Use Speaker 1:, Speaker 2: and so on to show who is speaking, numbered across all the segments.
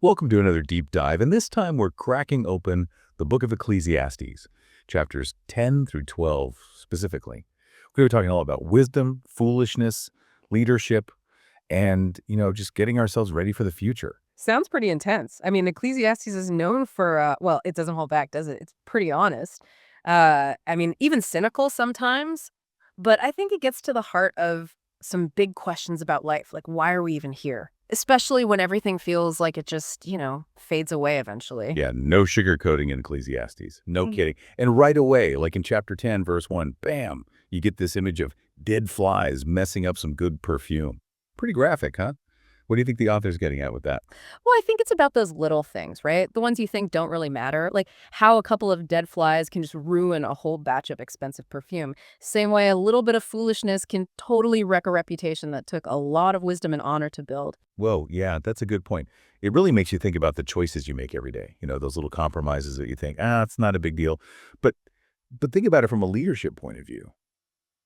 Speaker 1: Welcome to another deep dive, and this time we're cracking open the book of Ecclesiastes, chapters 10 through 12 specifically. We were talking all about wisdom, foolishness, leadership, and, just getting ourselves ready for the future.
Speaker 2: Sounds pretty intense. I mean, Ecclesiastes is known for, well, it doesn't hold back, does it? It's pretty honest. I mean, even cynical sometimes, but I think it gets to the heart of some big questions about life, like why are we even here? Especially when everything feels like it just, fades away eventually.
Speaker 1: Yeah, no sugarcoating in Ecclesiastes. No
Speaker 2: Mm.
Speaker 1: kidding. And right away, like in chapter 10, verse 1, bam, you get this image of dead flies messing up some good perfume. Pretty graphic, huh? What do you think the author's getting at with that?
Speaker 2: Well, I think it's about those little things, right? The ones you think don't really matter, like how a couple of dead flies can just ruin a whole batch of expensive perfume. Same way a little bit of foolishness can totally wreck a reputation that took a lot of wisdom and honor to build.
Speaker 1: Whoa, yeah, that's a good point. It really makes you think about the choices you make every day. Those little compromises that you think, it's not a big deal. But think about it from a leadership point of view.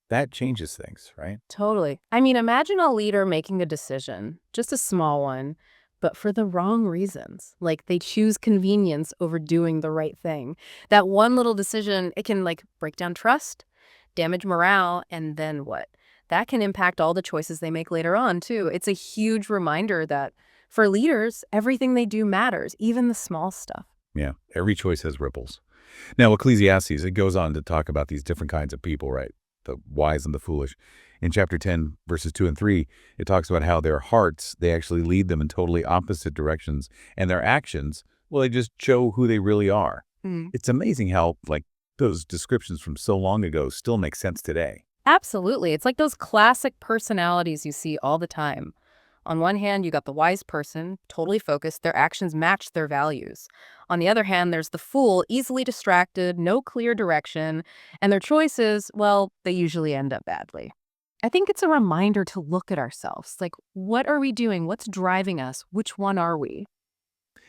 Speaker 1: That changes things, right?
Speaker 2: Totally. I mean, imagine a leader making a decision, just a small one, but for the wrong reasons. Like they choose convenience over doing the right thing. That one little decision, it can like break down trust, damage morale, and then what? That can impact all the choices they make later on, too. It's a huge reminder that for leaders, everything they do matters, even the small stuff.
Speaker 1: Yeah, every choice has ripples. Now, Ecclesiastes, it goes on to talk about these different kinds of people, right? The wise and the foolish. In chapter 10, verses 2 and 3, it talks about how their hearts, they actually lead them in totally opposite directions. And their actions, well, they just show who they really are. It's amazing how, like, those descriptions from so long ago still make sense today.
Speaker 2: Absolutely. It's like those classic personalities you see all the time. On one hand, you got the wise person, totally focused, their actions match their values. On the other hand, there's the fool, easily distracted, no clear direction, and their choices, well, they usually end up badly. I think it's a reminder to look at ourselves. Like, what are we doing? What's driving us? Which one are we?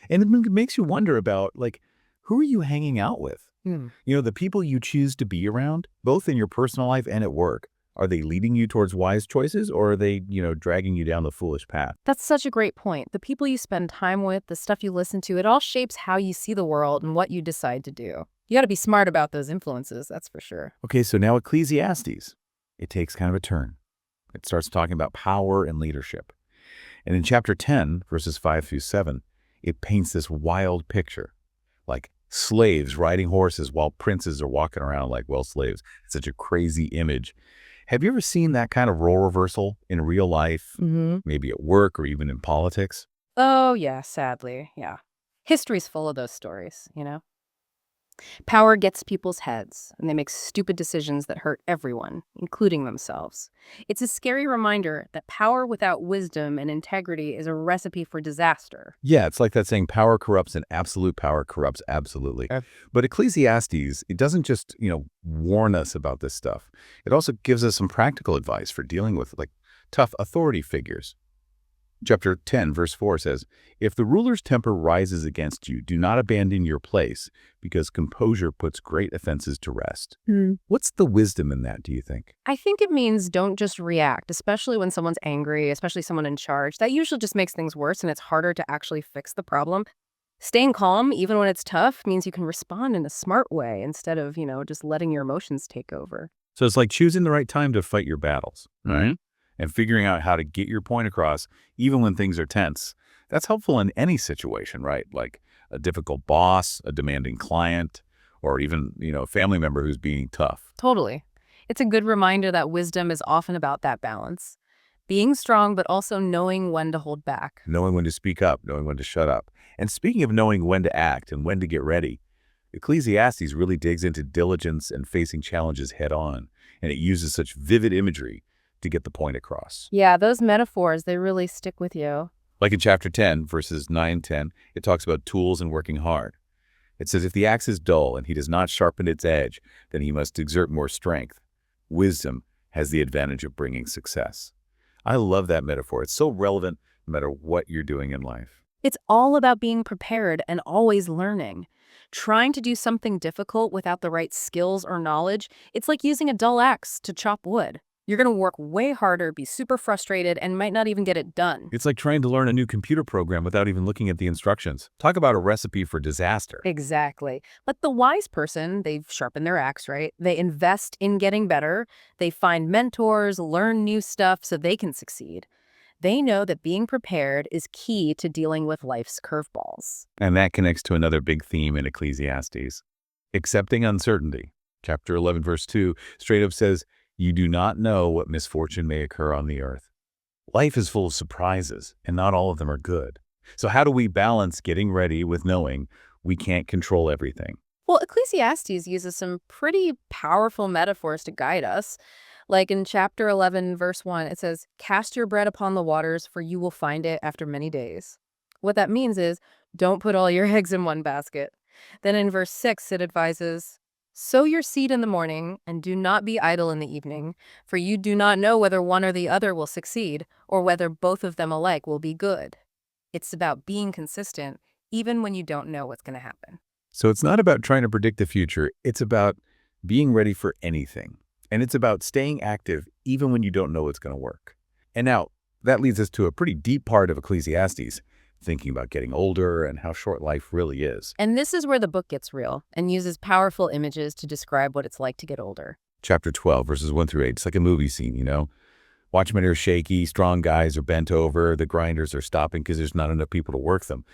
Speaker 1: And it makes you wonder about, like, who are you hanging out with?
Speaker 2: Hmm.
Speaker 1: The people you choose to be around, both in your personal life and at work, are they leading you towards wise choices or are they, dragging you down the foolish path?
Speaker 2: That's such a great point. The people you spend time with, the stuff you listen to, it all shapes how you see the world and what you decide to do. You got to be smart about those influences, that's for sure.
Speaker 1: Okay, so now Ecclesiastes, it takes kind of a turn. It starts talking about power and leadership. And in chapter 10, verses 5 through 7, it paints this wild picture, like slaves riding horses while princes are walking around like, well, slaves. It's such a crazy image. Have you ever seen that kind of role reversal in real life,
Speaker 2: Hmm.
Speaker 1: maybe at work or even in politics?
Speaker 2: Oh, yeah, sadly, yeah. History's full of those stories. Power gets people's heads, and they make stupid decisions that hurt everyone, including themselves. It's a scary reminder that power without wisdom and integrity is a recipe for disaster.
Speaker 1: Yeah, it's like that saying, power corrupts and absolute power corrupts absolutely. But Ecclesiastes, it doesn't just, warn us about this stuff. It also gives us some practical advice for dealing with, like, tough authority figures. Chapter 10, verse 4 says, "If the ruler's temper rises against you, do not abandon your place, because composure puts great offenses to rest." What's the wisdom in that, do you think?
Speaker 2: I think it means don't just react, especially when someone's angry, especially someone in charge. That usually just makes things worse and it's harder to actually fix the problem. Staying calm, even when it's tough, means you can respond in a smart way instead of, just letting your emotions take over.
Speaker 1: So it's like choosing the right time to fight your battles, right? And figuring out how to get your point across, even when things are tense. That's helpful in any situation, right? Like a difficult boss, a demanding client, or even, a family member who's being tough.
Speaker 2: Totally. It's a good reminder that wisdom is often about that balance. Being strong, but also knowing when to hold back.
Speaker 1: Knowing when to speak up, knowing when to shut up. And speaking of knowing when to act and when to get ready, Ecclesiastes really digs into diligence and facing challenges head on, and it uses such vivid imagery to get the point across.
Speaker 2: Yeah, those metaphors, they really stick with you.
Speaker 1: Like in chapter 10, verses 9 and 10, it talks about tools and working hard. It says, if the axe is dull and he does not sharpen its edge, then he must exert more strength. Wisdom has the advantage of bringing success. I love that metaphor. It's so relevant no matter what you're doing in life.
Speaker 2: It's all about being prepared and always learning. Trying to do something difficult without the right skills or knowledge, it's like using a dull axe to chop wood. You're going to work way harder, be super frustrated, and might not even get it done.
Speaker 1: It's like trying to learn a new computer program without even looking at the instructions. Talk about a recipe for disaster.
Speaker 2: Exactly. But the wise person, they've sharpened their axe, right? They invest in getting better. They find mentors, learn new stuff so they can succeed. They know that being prepared is key to dealing with life's curveballs.
Speaker 1: And that connects to another big theme in Ecclesiastes. Accepting uncertainty. Chapter 11, verse 2, straight up says, "You do not know what misfortune may occur on the earth." Life is full of surprises, and not all of them are good. So how do we balance getting ready with knowing we can't control everything?
Speaker 2: Well, Ecclesiastes uses some pretty powerful metaphors to guide us. Like in chapter 11, verse 1, it says, "Cast your bread upon the waters, for you will find it after many days." What that means is, don't put all your eggs in one basket. Then in verse 6, it advises, "Sow your seed in the morning, and do not be idle in the evening, for you do not know whether one or the other will succeed, or whether both of them alike will be good." It's about being consistent, even when you don't know what's going to happen.
Speaker 1: So it's not about trying to predict the future. It's about being ready for anything. And it's about staying active even when you don't know what's going to work. And now that leads us to a pretty deep part of Ecclesiastes, thinking about getting older and how short life really is.
Speaker 2: And this is where the book gets real and uses powerful images to describe what it's like to get older.
Speaker 1: Chapter 12, verses 1 through 8. It's like a movie scene, you know? Watchmen are shaky, strong guys are bent over, the grinders are stopping because there's not enough people to work them.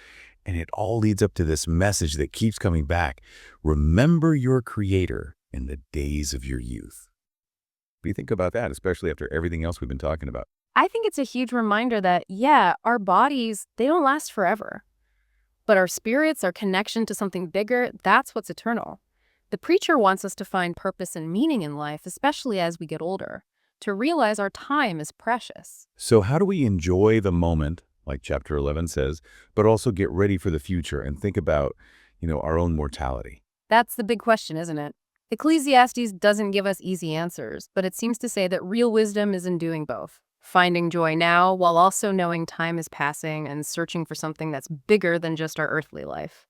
Speaker 1: And it all leads up to this message that keeps coming back. Remember your Creator in the days of your youth. What do you think about that, especially after everything else we've been talking about?
Speaker 2: I think it's a huge reminder that, yeah, our bodies, they don't last forever. But our spirits, our connection to something bigger, that's what's eternal. The preacher wants us to find purpose and meaning in life, especially as we get older, to realize our time is precious.
Speaker 1: So how do we enjoy the moment, like chapter 11 says, but also get ready for the future and think about, our own mortality?
Speaker 2: That's the big question, isn't it? Ecclesiastes doesn't give us easy answers, but it seems to say that real wisdom is in doing both. Finding joy now while also knowing time is passing and searching for something that's bigger than just our earthly life.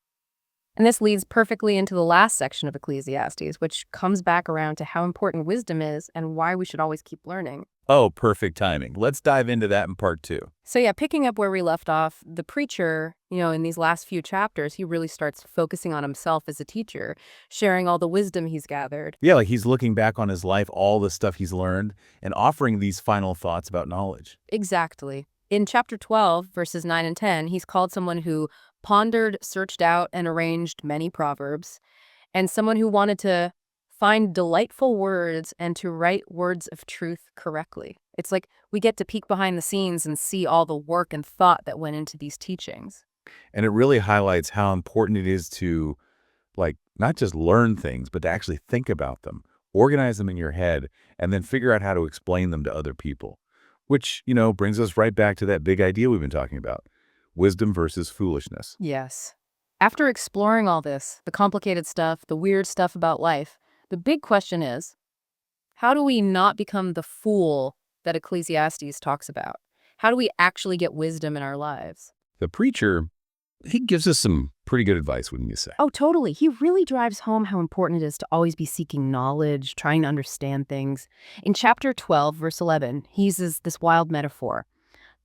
Speaker 2: And this leads perfectly into the last section of Ecclesiastes, which comes back around to how important wisdom is and why we should always keep learning.
Speaker 1: Oh, perfect timing. Let's dive into that in part 2.
Speaker 2: So yeah, picking up where we left off, the preacher, in these last few chapters, he really starts focusing on himself as a teacher, sharing all the wisdom he's gathered.
Speaker 1: Yeah, like he's looking back on his life, all the stuff he's learned, and offering these final thoughts about knowledge.
Speaker 2: Exactly. In chapter 12, verses 9 and 10, he's called someone who pondered, searched out, and arranged many proverbs, and someone who wanted to find delightful words and to write words of truth correctly. It's like we get to peek behind the scenes and see all the work and thought that went into these teachings.
Speaker 1: And it really highlights how important it is to, not just learn things, but to actually think about them, organize them in your head, and then figure out how to explain them to other people. Which, brings us right back to that big idea we've been talking about. Wisdom versus foolishness.
Speaker 2: Yes. After exploring all this, the complicated stuff, the weird stuff about life, the big question is, how do we not become the fool that Ecclesiastes talks about? How do we actually get wisdom in our lives?
Speaker 1: The preacher, he gives us some pretty good advice, wouldn't you say?
Speaker 2: Oh, totally. He really drives home how important it is to always be seeking knowledge, trying to understand things. In chapter 12, verse 11, he uses this wild metaphor.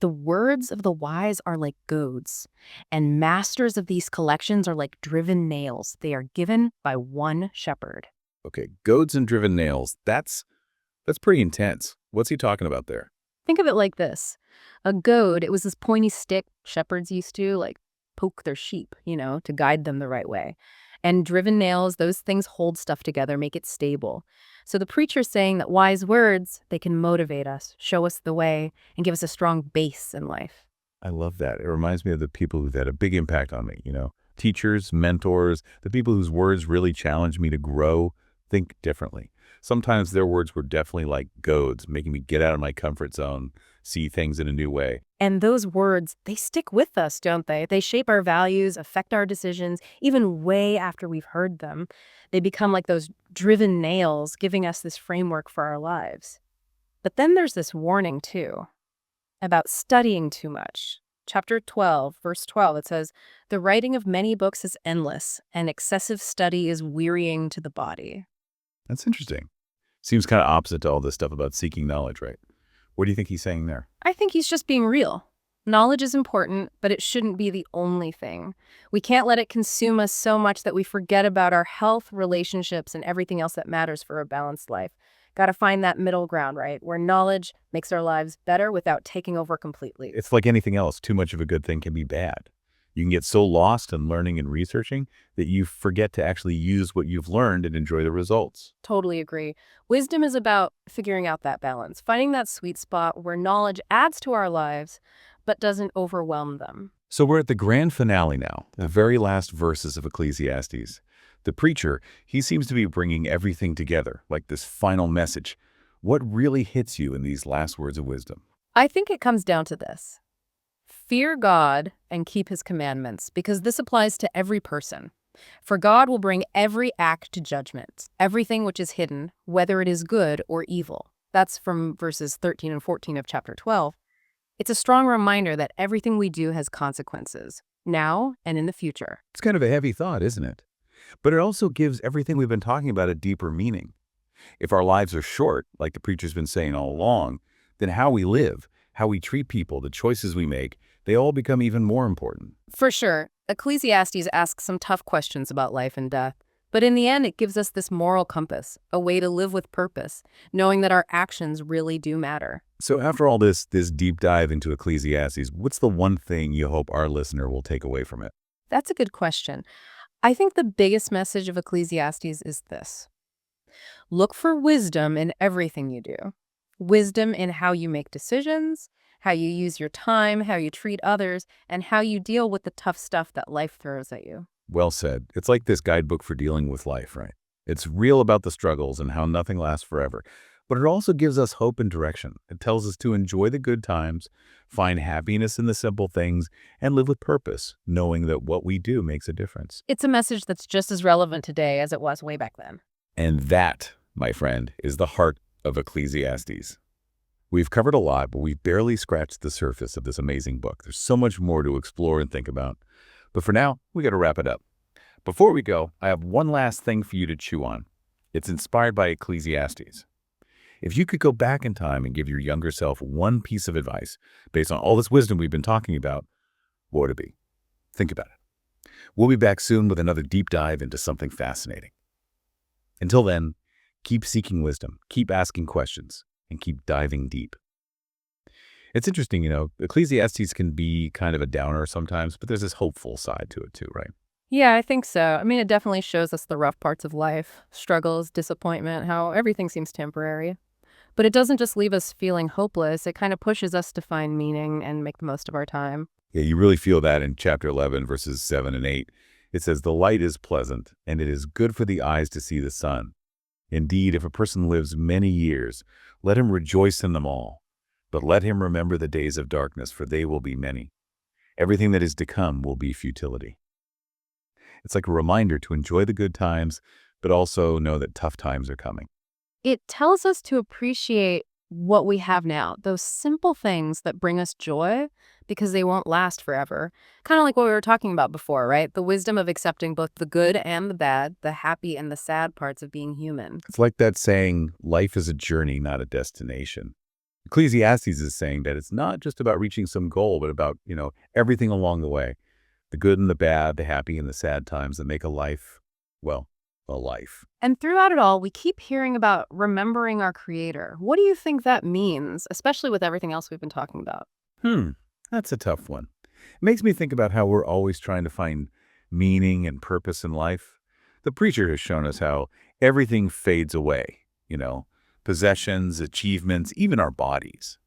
Speaker 2: The words of the wise are like goads, and masters of these collections are like driven nails. They are given by one shepherd.
Speaker 1: Okay, goads and driven nails. That's pretty intense. What's he talking about there?
Speaker 2: Think of it like this. A goad, it was this pointy stick shepherds used to, poke their sheep, to guide them the right way. And driven nails, those things hold stuff together, make it stable. So the preacher's saying that wise words, they can motivate us, show us the way, and give us a strong base in life.
Speaker 1: I love that. It reminds me of the people who've had a big impact on me, teachers, mentors, the people whose words really challenged me to grow, think differently. Sometimes their words were definitely like goads, making me get out of my comfort zone, see things in a new way.
Speaker 2: And those words, they stick with us, don't they? They shape our values, affect our decisions, even way after we've heard them. They become like those driven nails, giving us this framework for our lives. But then there's this warning, too, about studying too much. Chapter 12, verse 12, it says, "The writing of many books is endless, and excessive study is wearying to the body."
Speaker 1: That's interesting. Seems kind of opposite to all this stuff about seeking knowledge, right? What do you think he's saying there?
Speaker 2: I think he's just being real. Knowledge is important, but it shouldn't be the only thing. We can't let it consume us so much that we forget about our health, relationships, and everything else that matters for a balanced life. Got to find that middle ground, right? Where knowledge makes our lives better without taking over completely.
Speaker 1: It's like anything else. Too much of a good thing can be bad. You can get so lost in learning and researching that you forget to actually use what you've learned and enjoy the results.
Speaker 2: Totally agree. Wisdom is about figuring out that balance, finding that sweet spot where knowledge adds to our lives, but doesn't overwhelm them.
Speaker 1: So we're at the grand finale now, the very last verses of Ecclesiastes. The preacher, he seems to be bringing everything together, like this final message. What really hits you in these last words of wisdom?
Speaker 2: I think it comes down to this. Fear God and keep his commandments, because this applies to every person. For God will bring every act to judgment, everything which is hidden, whether it is good or evil. That's from verses 13 and 14 of chapter 12. It's a strong reminder that everything we do has consequences, now and in the future.
Speaker 1: It's kind of a heavy thought, isn't it? But it also gives everything we've been talking about a deeper meaning. If our lives are short, like the preacher's been saying all along, then how we live, how we treat people, the choices we make, they all become even more important.
Speaker 2: For sure, Ecclesiastes asks some tough questions about life and death. But in the end, it gives us this moral compass, a way to live with purpose, knowing that our actions really do matter.
Speaker 1: So after all this deep dive into Ecclesiastes, what's the one thing you hope our listener will take away from it?
Speaker 2: That's a good question. I think the biggest message of Ecclesiastes is this. Look for wisdom in everything you do. Wisdom in how you make decisions, how you use your time, how you treat others, and how you deal with the tough stuff that life throws at you.
Speaker 1: Well said. It's like this guidebook for dealing with life, right? It's real about the struggles and how nothing lasts forever. But it also gives us hope and direction. It tells us to enjoy the good times, find happiness in the simple things, and live with purpose, knowing that what we do makes a difference.
Speaker 2: It's a message that's just as relevant today as it was way back then.
Speaker 1: And that, my friend, is the heart of Ecclesiastes. We've covered a lot, but we've barely scratched the surface of this amazing book. There's so much more to explore and think about. But for now, we got to wrap it up. Before we go, I have one last thing for you to chew on. It's inspired by Ecclesiastes. If you could go back in time and give your younger self one piece of advice based on all this wisdom we've been talking about, what would it be? Think about it. We'll be back soon with another deep dive into something fascinating. Until then, keep seeking wisdom, keep asking questions, and keep diving deep. It's interesting, Ecclesiastes can be kind of a downer sometimes, but there's this hopeful side to it too, right?
Speaker 2: Yeah, I think so. I mean, it definitely shows us the rough parts of life, struggles, disappointment, how everything seems temporary. But it doesn't just leave us feeling hopeless. It kind of pushes us to find meaning and make the most of our time.
Speaker 1: Yeah, you really feel that in chapter 11, verses 7 and 8. It says, "The light is pleasant, and it is good for the eyes to see the sun. Indeed, if a person lives many years, let him rejoice in them all. But let him remember the days of darkness, for they will be many. Everything that is to come will be futility." It's like a reminder to enjoy the good times, but also know that tough times are coming.
Speaker 2: It tells us to appreciate what we have now, those simple things that bring us joy because they won't last forever. Kind of like what we were talking about before, right? The wisdom of accepting both the good and the bad, the happy and the sad parts of being human.
Speaker 1: It's like that saying, life is a journey, not a destination. Ecclesiastes is saying that it's not just about reaching some goal, but about, everything along the way. The good and the bad, the happy and the sad times that make a life, well, a life.
Speaker 2: And throughout it all, we keep hearing about remembering our Creator. What do you think that means, especially with everything else we've been talking about?
Speaker 1: That's a tough one. It makes me think about how we're always trying to find meaning and purpose in life. The preacher has shown us how everything fades away, possessions, achievements, even our bodies.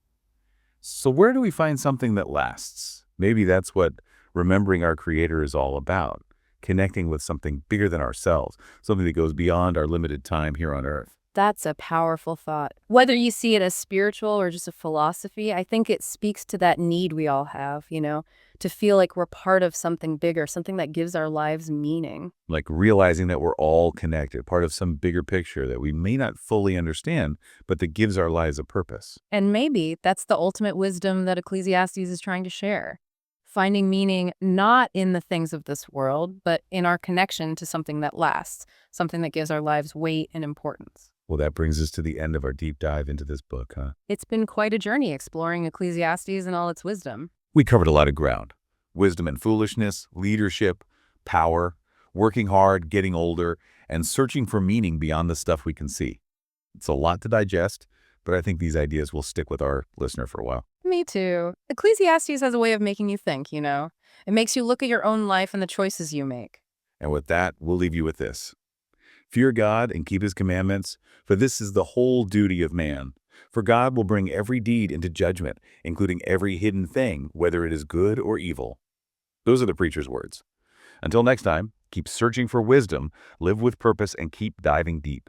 Speaker 1: So where do we find something that lasts? Maybe that's what remembering our Creator is all about. Connecting with something bigger than ourselves, something that goes beyond our limited time here on earth.
Speaker 2: That's a powerful thought. Whether you see it as spiritual or just a philosophy, I think it speaks to that need we all have, to feel like we're part of something bigger, something that gives our lives meaning.
Speaker 1: Like realizing that we're all connected, part of some bigger picture that we may not fully understand, but that gives our lives a purpose.
Speaker 2: And maybe that's the ultimate wisdom that Ecclesiastes is trying to share. Finding meaning not in the things of this world, but in our connection to something that lasts, something that gives our lives weight and importance.
Speaker 1: Well, that brings us to the end of our deep dive into this book, huh?
Speaker 2: It's been quite a journey exploring Ecclesiastes and all its wisdom.
Speaker 1: We covered a lot of ground. Wisdom and foolishness, leadership, power, working hard, getting older, and searching for meaning beyond the stuff we can see. It's a lot to digest, but I think these ideas will stick with our listener for a while.
Speaker 2: Me too. Ecclesiastes has a way of making you think, you know? It makes you look at your own life and the choices you make.
Speaker 1: And with that, we'll leave you with this. Fear God and keep his commandments, for this is the whole duty of man. For God will bring every deed into judgment, including every hidden thing, whether it is good or evil. Those are the preacher's words. Until next time, keep searching for wisdom, live with purpose, and keep diving deep.